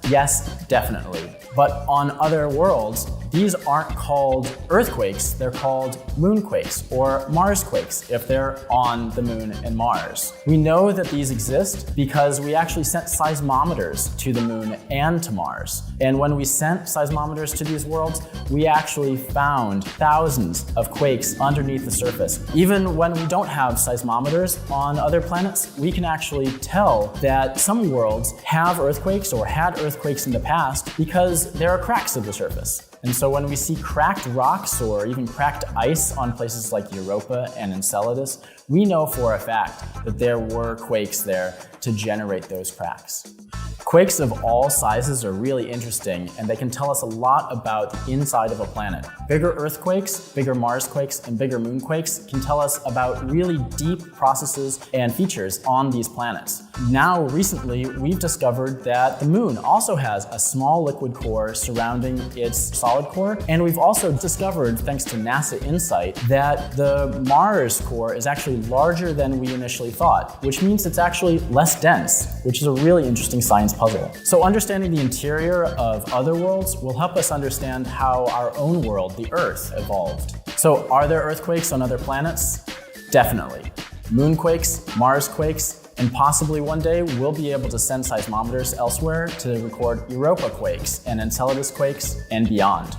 Yes, definitely. But on other worlds, these aren't called earthquakes, they're called moonquakes or Marsquakes if they're on the moon and Mars. We know that these exist because we actually sent seismometers to the moon and to Mars. And when we sent seismometers to these worlds, we actually found thousands of quakes underneath the surface. Even when we don't have seismometers on other planets, we can actually tell that some worlds have earthquakes or had earthquakes in the past because there are cracks of the surface. And so when we see cracked rocks or even cracked ice on places like Europa and Enceladus, we know for a fact that there were quakes there to generate those cracks. Quakes of all sizes are really interesting, and they can tell us a lot about the inside of a planet. Bigger earthquakes, bigger Marsquakes, and bigger moonquakes can tell us about really deep processes and features on these planets. Now, recently, we've discovered that the moon also has a small liquid core surrounding its solid core, and we've also discovered, thanks to NASA InSight, that the Mars core is actually larger than we initially thought, which means it's actually less dense, which is a really interesting science puzzle. So understanding the interior of other worlds will help us understand how our own world, the Earth, evolved. So are there earthquakes on other planets? Definitely. Moonquakes, Marsquakes, and possibly one day we'll be able to send seismometers elsewhere to record Europa quakes and Enceladus quakes and beyond.